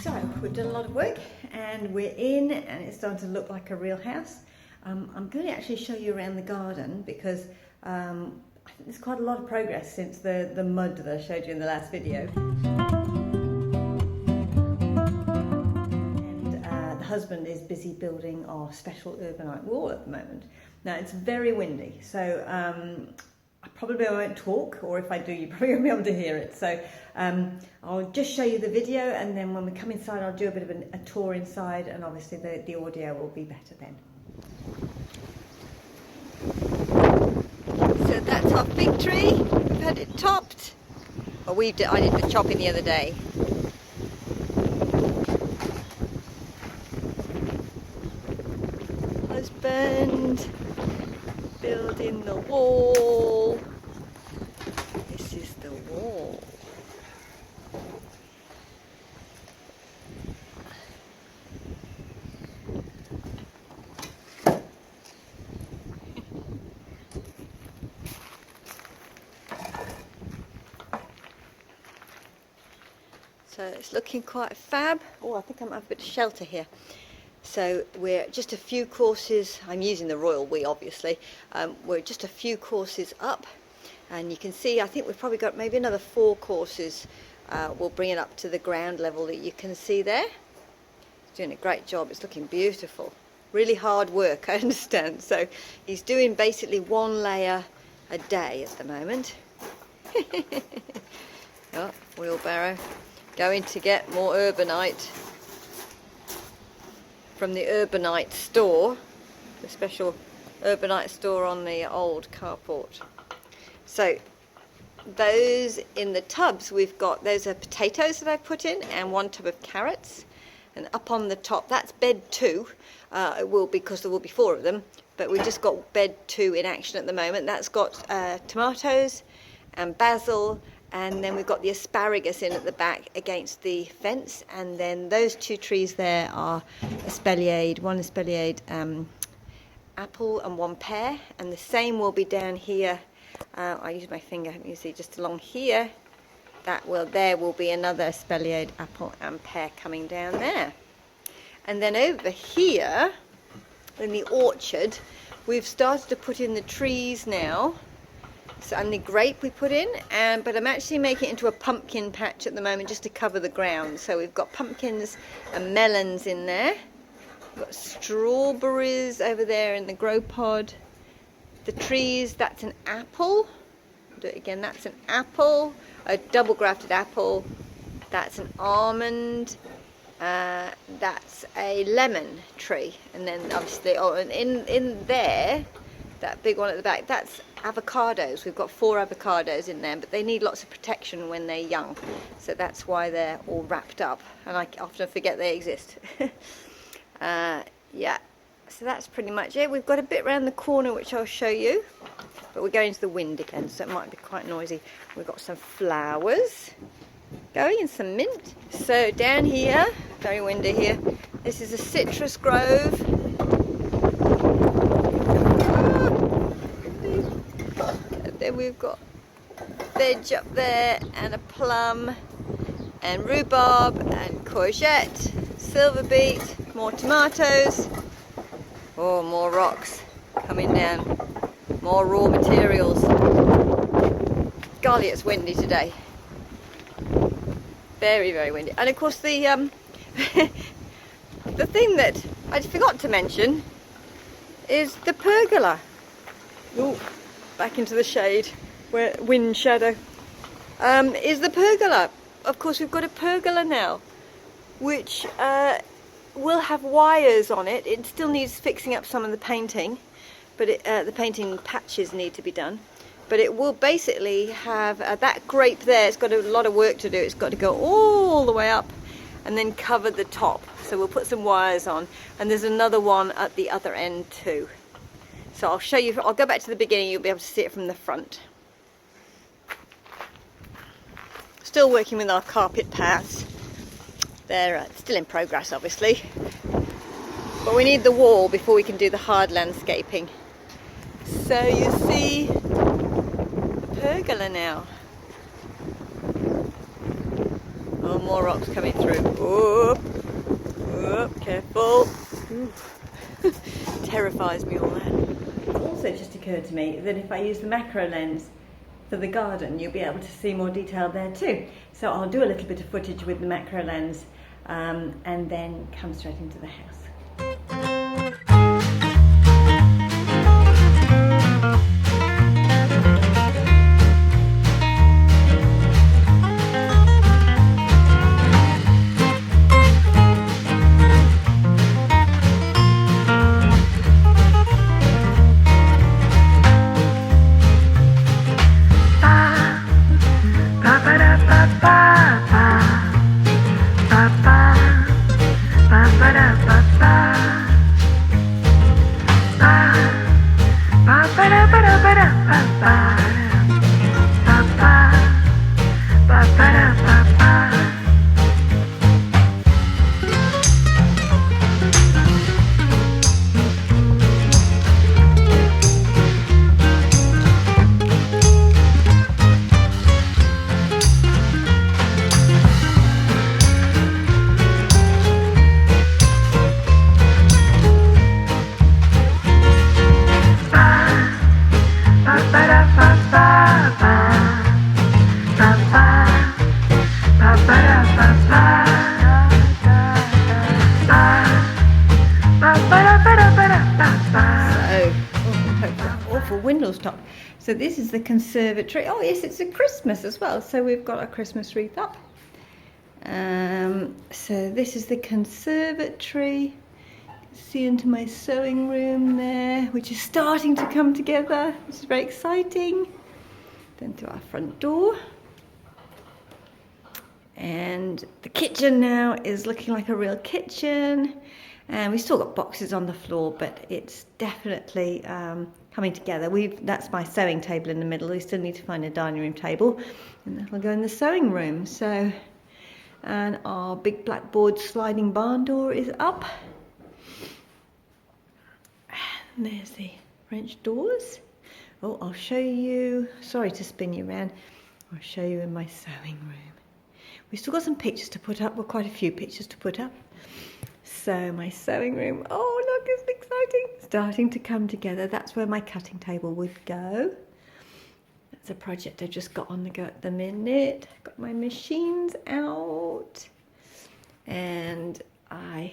So we've done a lot of work and we're in and it's starting to look like a real house. I'm going to actually show you around the garden because I think there's quite a lot of progress since the mud that I showed you in the last video. And the husband is busy building our special urbanite wall at the moment. Now it's very windy, so I probably won't talk, or if I do, you probably won't be able to hear it. So I'll just show you the video, and then when we come inside, I'll do a bit of a tour inside, and obviously the audio will be better then. So that's our fig tree. We've had it topped. Well, I did the chopping the other day. Husband building the wall. This is the wall. So it's looking quite fab. Oh, I think I might have a bit of shelter here. So we're just a few courses, I'm using the royal we obviously, we're just a few courses up, and you can see I think we've probably got maybe another 4 courses. We'll bring it up to the ground level that you can see there. He's doing a great job, it's looking beautiful. Really hard work, I understand. So he's doing basically 1 layer a day at the moment. Oh, wheelbarrow. Going to get more urbanite from the urbanite store, the special urbanite store on the old carport. So those in the tubs, we've got, those are potatoes that I've put in, and 1 tub of carrots. And up on the top, that's bed 2. It will, because there will be 4 of them, but we've just got bed 2 in action at the moment. That's got tomatoes and basil, and then we've got the asparagus in at the back against the fence, and then those 2 trees there are espaliered, 1 espaliered apple and 1 pear, and the same will be down here. I use my finger, you see, just along here. There will be another espaliered apple and pear coming down there. And then over here in the orchard, we've started to put in the trees now. So, and the grape we put in, but I'm actually making it into a pumpkin patch at the moment just to cover the ground. So we've got pumpkins and melons in there. We've got strawberries over there in the grow pod. The trees, that's an apple. I'll do it again, that's an apple, a double grafted apple. That's an almond. That's a lemon tree. And then obviously, and in there, that big one at the back, that's avocados. We've got 4 avocados in there, but they need lots of protection when they're young, so that's why they're all wrapped up, and I often forget they exist. Yeah, so that's pretty much it. We've got a bit around the corner which I'll show you, but we're going to the wind again, so it might be quite noisy. We've got some flowers going and some mint. So down here, very windy here, this is a citrus grove. Then we've got veg up there, and a plum, and rhubarb, and courgette, silver beet, more tomatoes. Oh, more rocks coming down, more raw materials. Golly, it's windy today. Very, very windy. And of course the the thing that I forgot to mention is the pergola. Ooh. Back into the shade, where wind shadow, is the pergola. Of course, we've got a pergola now, which will have wires on it. It still needs fixing up some of the painting, but the painting patches need to be done. But it will basically have that grape there. It's got a lot of work to do. It's got to go all the way up and then cover the top. So we'll put some wires on, and there's another one at the other end too. So I'll show you, I'll go back to the beginning, you'll be able to see it from the front. Still working with our carpet paths. They're still in progress obviously. But we need the wall before we can do the hard landscaping. So you see the pergola now. Oh, more rocks coming through. Whoop. Whoop, careful. Terrifies me, all that. It also just occurred to me that if I use the macro lens for the garden, you'll be able to see more detail there too. So I'll do a little bit of footage with the macro lens and then come straight into the house. Window stop. So this is the conservatory. Oh yes, it's a Christmas as well. So we've got a Christmas wreath up. So this is the conservatory. See into my sewing room there, which is starting to come together, which is very exciting. Then to our front door. And the kitchen now is looking like a real kitchen. And we've still got boxes on the floor, but it's definitely coming together. That's my sewing table in the middle. We still need to find a dining room table, and that'll go in the sewing room. So, and our big blackboard sliding barn door is up. And there's the French doors. Oh, I'll show you. Sorry to spin you around. I'll show you in my sewing room. We've still got some pictures to put up. Well, quite a few pictures to put up. So my sewing room, oh look, it's exciting, starting to come together. That's where my cutting table would go. That's a project I've just got on the go at the minute. Got my machines out, and I'll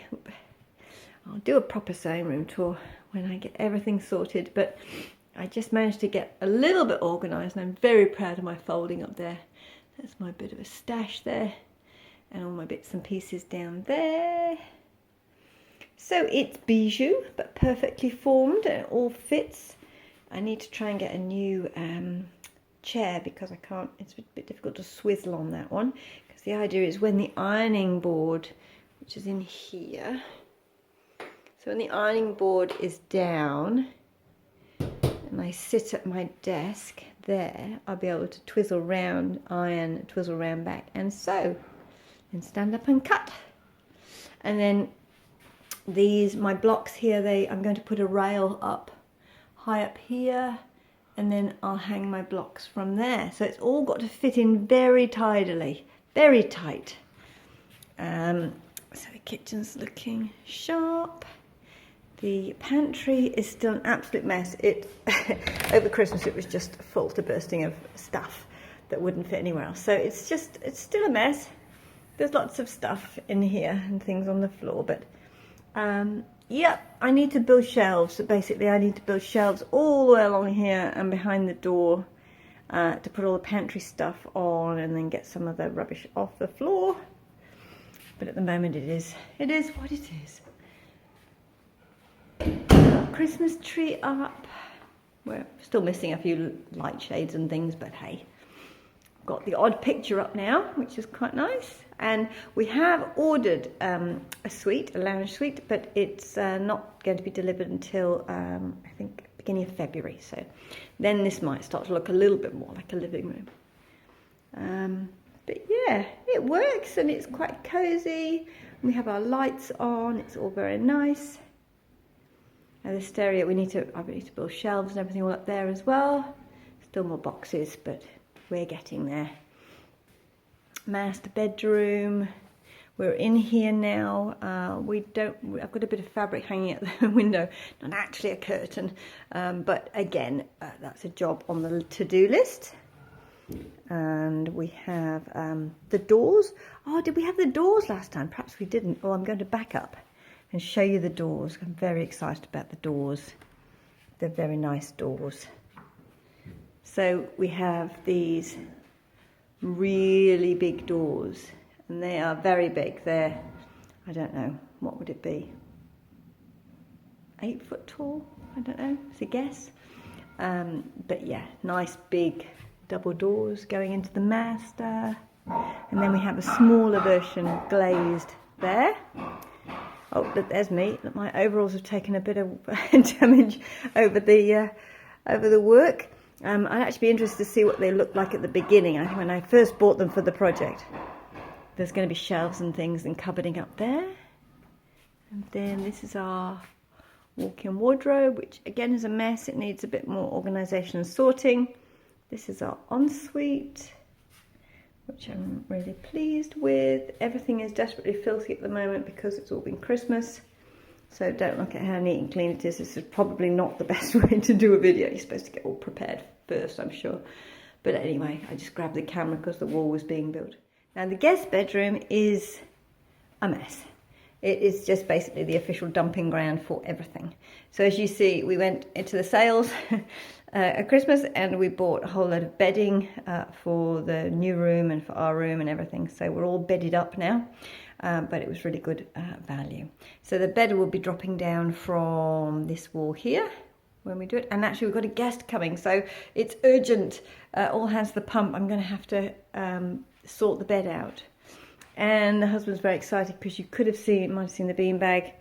do a proper sewing room tour when I get everything sorted, but I just managed to get a little bit organised, and I'm very proud of my folding up there. That's my bit of a stash there, and all my bits and pieces down there. So it's bijou, but perfectly formed, and it all fits. I need to try and get a new chair because I can't, it's a bit difficult to swivel on that one. Because the idea is when the ironing board, which is in here, so when the ironing board is down and I sit at my desk there, I'll be able to twizzle round, iron, twizzle round back and sew, and stand up and cut. And then my blocks here, I'm going to put a rail up high up here, and then I'll hang my blocks from there. So it's all got to fit in very tidily, very tight. So the kitchen's looking sharp. The pantry is still an absolute mess. Over Christmas it was just full to bursting of stuff that wouldn't fit anywhere else. So it's still a mess. There's lots of stuff in here and things on the floor, but yeah, I need to build shelves. Basically, I need to build shelves all the way along here and behind the door to put all the pantry stuff on, and then get some of the rubbish off the floor. But at the moment, it is what it is. Christmas tree up. We're still missing a few light shades and things, but hey. Got the odd picture up now, which is quite nice. And we have ordered a lounge suite, but it's not going to be delivered until I think beginning of February. So then this might start to look a little bit more like a living room. But yeah, it works and it's quite cozy. We have our lights on. It's all very nice. And the stereo, I need to build shelves and everything all up there as well. Still more boxes, but we're getting there. master bedroom. We're in here now. I've got a bit of fabric hanging at the window, not actually a curtain, but again, that's a job on the to-do list. And we have the doors. Oh, did we have the doors last time? Perhaps we didn't. Oh, I'm going to back up and show you the doors. I'm very excited about the doors. They're very nice doors. So we have these really big doors, and they are very big. They're, I don't know, what would it be? 8 foot tall? I don't know, it's a guess. But yeah, nice big double doors going into the master. And then we have a smaller version glazed there. Oh, look, there's me. Look, my overalls have taken a bit of damage over the work. I'd actually be interested to see what they look like at the beginning. I think when I first bought them for the project. There's going to be shelves and things and cupboarding up there. And then this is our walk-in wardrobe, which again is a mess. It needs a bit more organisation and sorting. This is our ensuite, which I'm really pleased with. Everything is desperately filthy at the moment because it's all been Christmas. So don't look at how neat and clean it is. This is probably not the best way to do a video. You're supposed to get all prepared first, I'm sure. But anyway, I just grabbed the camera because the wall was being built. Now the guest bedroom is a mess. It is just basically the official dumping ground for everything. So as you see, we went into the sales at Christmas and we bought a whole load of bedding for the new room and for our room and everything. So we're all bedded up now, but it was really good value. So the bed will be dropping down from this wall here when we do it. And actually we've got a guest coming, so it's urgent. All hands to the pump. I'm going to have to sort the bed out. And the husband's very excited because you could have seen, might have seen the beanbag.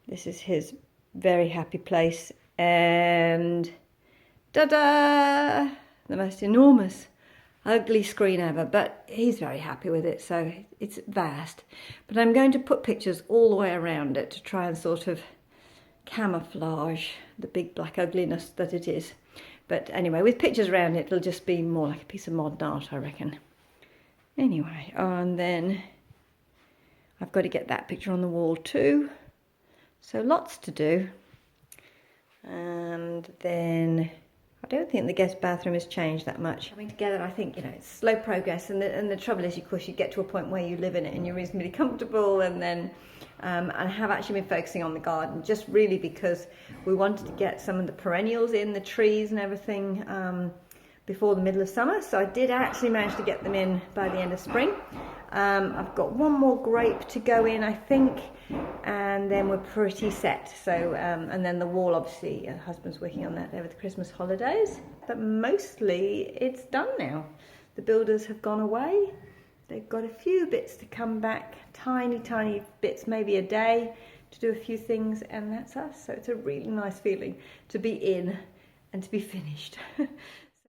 This is his very happy place. And ta-da! The most enormous, ugly screen ever. But he's very happy with it, so it's vast. But I'm going to put pictures all the way around it to try and sort of camouflage the big black ugliness that it is. But anyway, with pictures around it, it'll just be more like a piece of modern art, I reckon. Anyway, and then I've got to get that picture on the wall too. So lots to do. And then I don't think the guest bathroom has changed that much. Coming together, I think, you know, it's slow progress. And the trouble is, of course, you get to a point where you live in it and you're reasonably comfortable. And then I have actually been focusing on the garden just really because we wanted to get some of the perennials in, the trees and everything, before the middle of summer. So I did actually manage to get them in by the end of spring. I've got one more grape to go in, I think, and then we're pretty set. So and then the wall, obviously, husband's working on that over the Christmas holidays, but mostly it's done now. The builders have gone away. They've got a few bits to come back, tiny bits, maybe a day, to do a few things, and that's us. So it's a really nice feeling to be in and to be finished.